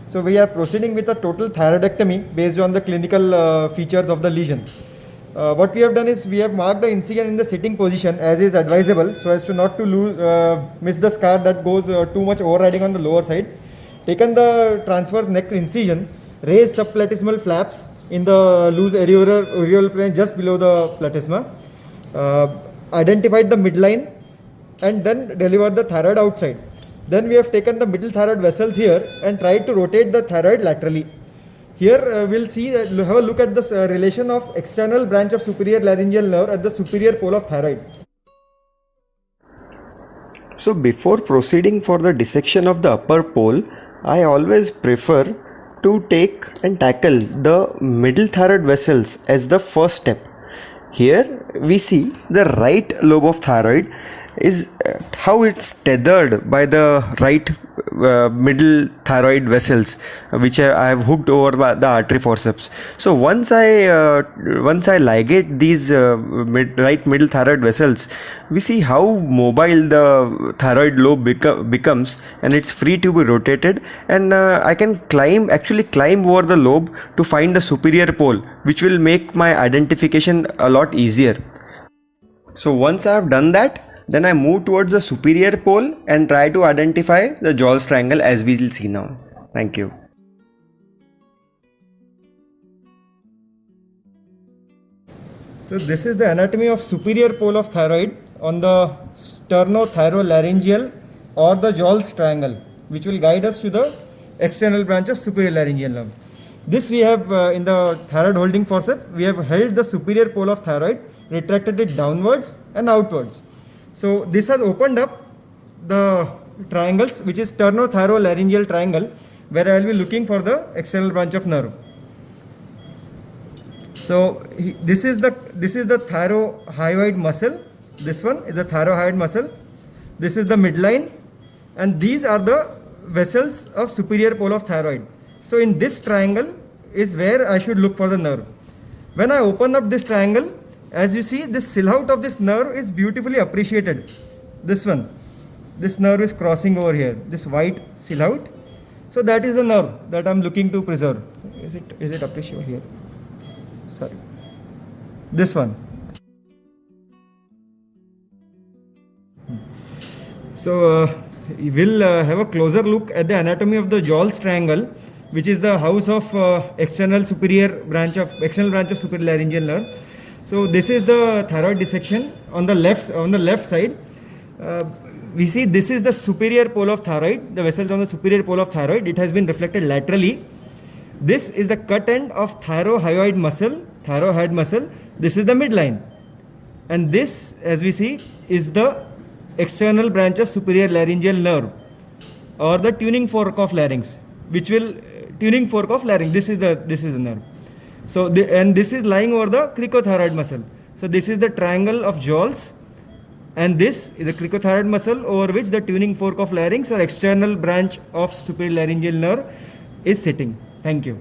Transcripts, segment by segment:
So we are proceeding with a total thyroidectomy based on the clinical features of the lesion. What we have done is we have marked the incision in the sitting position as is advisable, so as to not to miss the scar that goes too much overriding on the lower side. Taken the transverse neck incision, raised subplatysmal flaps in the loose areolar plane just below the platysma, identified the midline, and then delivered the thyroid outside. Then we have taken the middle thyroid vessels here and tried to rotate the thyroid laterally. Here we'll see, have a look at the relation of external branch of superior laryngeal nerve at the superior pole of thyroid. So before proceeding for the dissection of the upper pole, I always prefer to take and tackle the middle thyroid vessels as the first step. Here we see the right lobe of thyroid is how it's tethered by the right middle thyroid vessels, which I have hooked over the artery forceps. So once I ligate these right middle thyroid vessels, we see how mobile the thyroid lobe becomes, and it's free to be rotated, and I can actually climb over the lobe to find the superior pole, which will make my identification a lot easier. So once I have done that, then I move towards the superior pole and try to identify the Jolls triangle, as we will see now. Thank you. So this is the anatomy of superior pole of thyroid on the sternothyrolaryngeal or the Jolls triangle, which will guide us to the external branch of superior laryngeal nerve. This we have in the thyroid holding forceps, we have held the superior pole of thyroid, retracted it downwards and outwards. So this has opened up the triangles, which is sternothyrolaryngeal triangle, where I will be looking for the external branch of nerve. So this is the thyrohyoid muscle. This one is the thyrohyoid muscle. This is the midline, and these are the vessels of superior pole of thyroid. So in this triangle is where I should look for the nerve. When I open up this triangle, as you see, this silhouette of this nerve is beautifully appreciated. This one, this nerve is crossing over here, this white silhouette. So that is the nerve that I am looking to preserve. Is it appreciable here? Sorry, this one. So we will have a closer look at the anatomy of the Jolls triangle, which is the house of external branch of superior laryngeal nerve. So this is the thyroid dissection on the left side. We see this is the superior pole of thyroid, the vessels on the superior pole of thyroid. It has been reflected laterally. This is the cut end of thyrohyoid muscle. This is the midline, and this, as we see, is the external branch of superior laryngeal nerve, or the tuning fork of larynx, This is the nerve. So this is lying over the cricothyroid muscle. So this is the triangle of Jolls, and this is the cricothyroid muscle over which the tuning fork of larynx or external branch of superior laryngeal nerve is sitting. Thank you.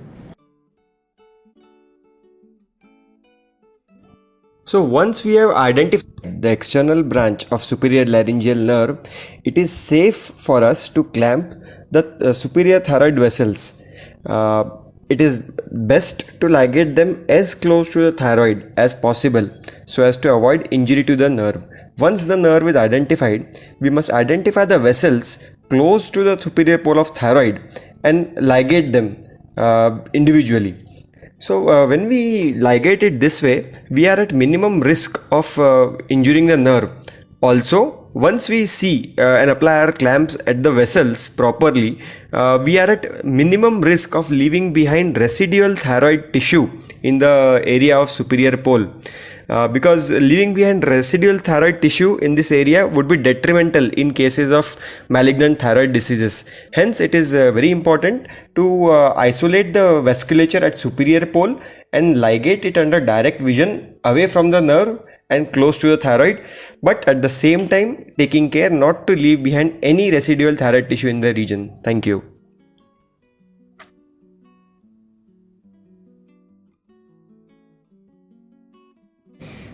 So once we have identified the external branch of superior laryngeal nerve, it is safe for us to clamp the superior thyroid vessels. It is best to ligate them as close to the thyroid as possible so as to avoid injury to the nerve. Once the nerve is identified, we must identify the vessels close to the superior pole of thyroid and ligate them individually. So when we ligate it this way, we are at minimum risk of injuring the nerve. Also, once we see and apply our clamps at the vessels properly, we are at minimum risk of leaving behind residual thyroid tissue in the area of superior pole. Because leaving behind residual thyroid tissue in this area would be detrimental in cases of malignant thyroid diseases. Hence, it is very important to isolate the vasculature at superior pole and ligate it under direct vision away from the nerve and close to the thyroid, but at the same time taking care not to leave behind any residual thyroid tissue in the region. Thank you.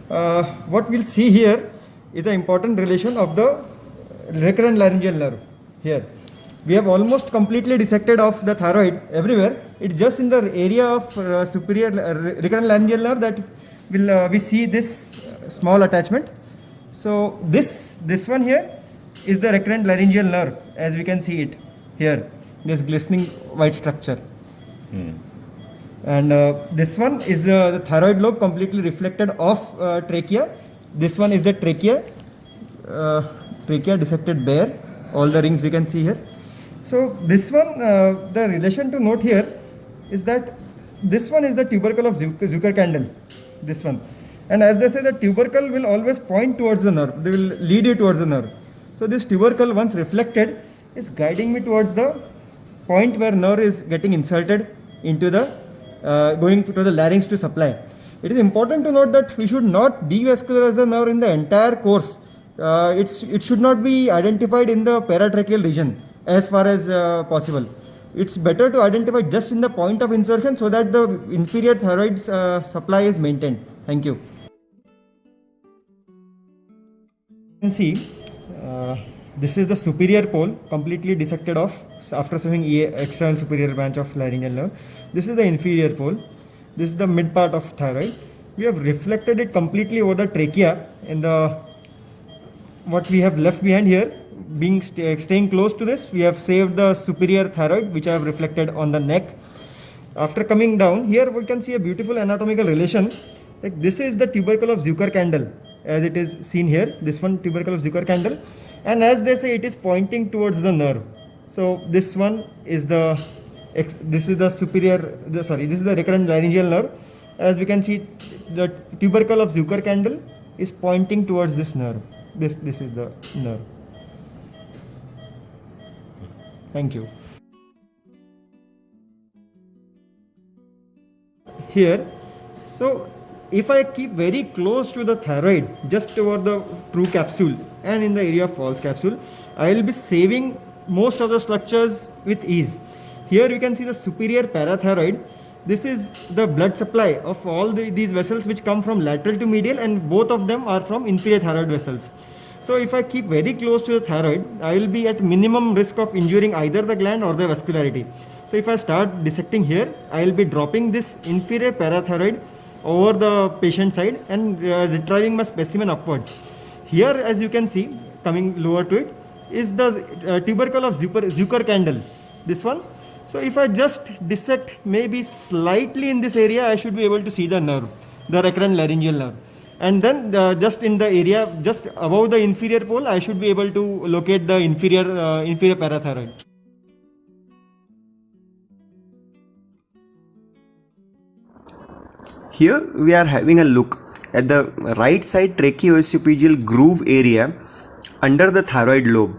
What we'll see here is the important relation of the recurrent laryngeal nerve here. We have almost completely dissected off the thyroid everywhere. It's just in the area of superior recurrent laryngeal nerve that will we see this small attachment. So this one here is the recurrent laryngeal nerve, as we can see it here, this glistening white structure. And this one is the thyroid lobe completely reflected off trachea. This one is the trachea, trachea dissected bare, all the rings we can see here. So this one, the relation to note here is that this one is the tubercle of Zucker candle, this one. And as they say, the tubercle will always point towards the nerve, they will lead you towards the nerve. So this tubercle, once reflected, is guiding me towards the point where nerve is getting inserted into the going to the larynx to supply. It is important to note that we should not devascularize the nerve in the entire course. It should not be identified in the paratracheal region as far as possible. It's better to identify just in the point of insertion so that the inferior thyroid supply is maintained. Thank you. You can see this is the superior pole completely dissected off after showing external superior branch of laryngeal nerve. This is the inferior pole. This is the mid part of thyroid. We have reflected it completely over the trachea in the what we have left behind here. Being staying close to this, we have saved the superior thyroid, which I have reflected on the neck. After coming down here, we can see a beautiful anatomical relation. Like this is the tubercle of Zucker candle, as it is seen here. This one tubercle of Zucker candle, and as they say, it is pointing towards the nerve. So this one is the this is the superior. This is the recurrent laryngeal nerve. As we can see, the tubercle of Zucker candle is pointing towards this nerve. This is the nerve. Thank you. Here, so if I keep very close to the thyroid, just over the true capsule and in the area of false capsule, I will be saving most of the structures with ease. Here you can see the superior parathyroid. This is the blood supply of all these vessels which come from lateral to medial, and both of them are from inferior thyroid vessels. So if I keep very close to the thyroid, I will be at minimum risk of injuring either the gland or the vascularity. So if I start dissecting here, I will be dropping this inferior parathyroid over the patient side and retrieving my specimen upwards. Here, as you can see, coming lower to it, is the tubercle of Zucker candle, this one. So if I just dissect maybe slightly in this area, I should be able to see the nerve, the recurrent laryngeal nerve. And then just in the area just above the inferior pole, I should be able to locate the inferior parathyroid. Here we are having a look at the right side tracheoesophageal groove area under the thyroid lobe.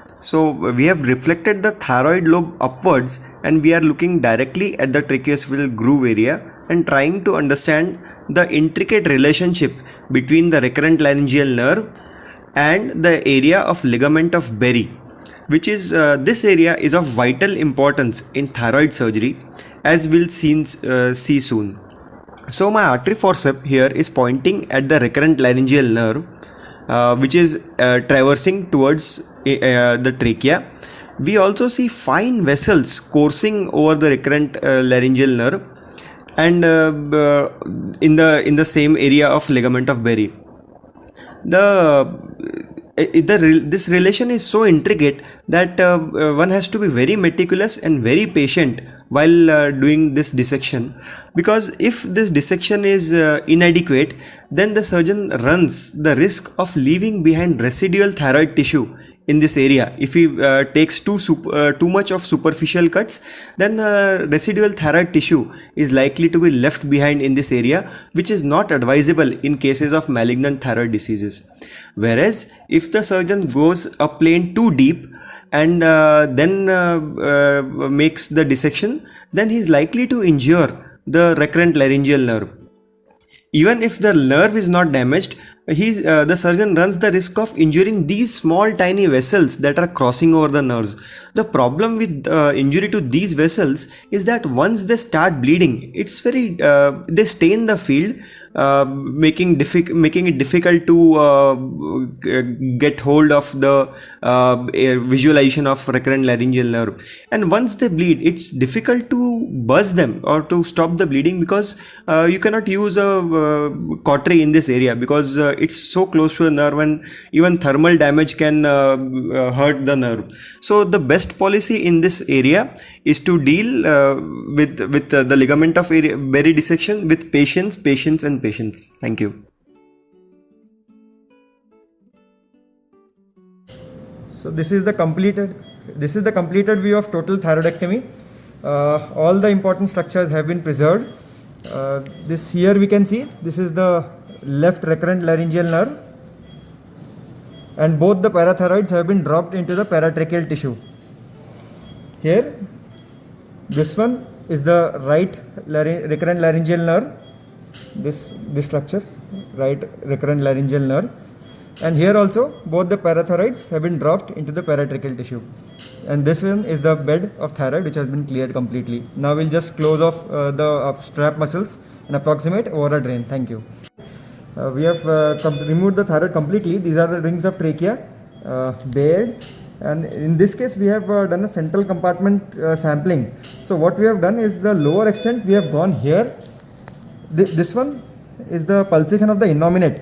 So we have reflected the thyroid lobe upwards and we are looking directly at the tracheoesophageal groove area and trying to understand the intricate relationship between the recurrent laryngeal nerve and the area of ligament of Berry, which is this area is of vital importance in thyroid surgery, as we'll see soon. So my artery forceps here is pointing at the recurrent laryngeal nerve, which is traversing towards the trachea. We also see fine vessels coursing over the recurrent laryngeal nerve and in the same area of ligament of Berry. This relation is so intricate that one has to be very meticulous and very patient while doing this dissection, because if this dissection is inadequate, then the surgeon runs the risk of leaving behind residual thyroid tissue in this area. If he takes too much of superficial cuts, then residual thyroid tissue is likely to be left behind in this area, which is not advisable in cases of malignant thyroid diseases. Whereas if the surgeon goes a plane too deep and then makes the dissection, then he is likely to injure the recurrent laryngeal nerve. Even if the nerve is not damaged, the surgeon runs the risk of injuring these small tiny vessels that are crossing over the nerves. The problem with injury to these vessels is that once they start bleeding, it's very they stay in the field, making it difficult to get hold of the visualization of recurrent laryngeal nerve. And once they bleed, it's difficult to buzz them or to stop the bleeding, because you cannot use a cautery in this area, because it's so close to the nerve, and even thermal damage can hurt the nerve. So the best policy in this area is to deal with the ligament of berry dissection with patience. Thank you. So this is the completed view of total thyroidectomy. All the important structures have been preserved. This here we can see, this is the left recurrent laryngeal nerve, and both the parathyroids have been dropped into the paratracheal tissue. Here, this one is the right recurrent laryngeal nerve, this structure, right recurrent laryngeal nerve, and here also both the parathyroids have been dropped into the paratracheal tissue, and this one is the bed of thyroid which has been cleared completely. Now we'll just close off the strap muscles and approximate over a drain. Thank you. We have removed the thyroid completely. These are the rings of trachea, bared, and in this case we have done a central compartment sampling. So what we have done is the lower extent we have gone here. This one is the pulsation of the innominate.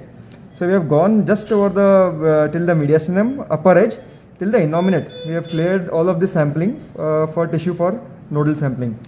So we have gone just over the till the mediastinum upper edge till the innominate. We have cleared all of this sampling for tissue for nodal sampling.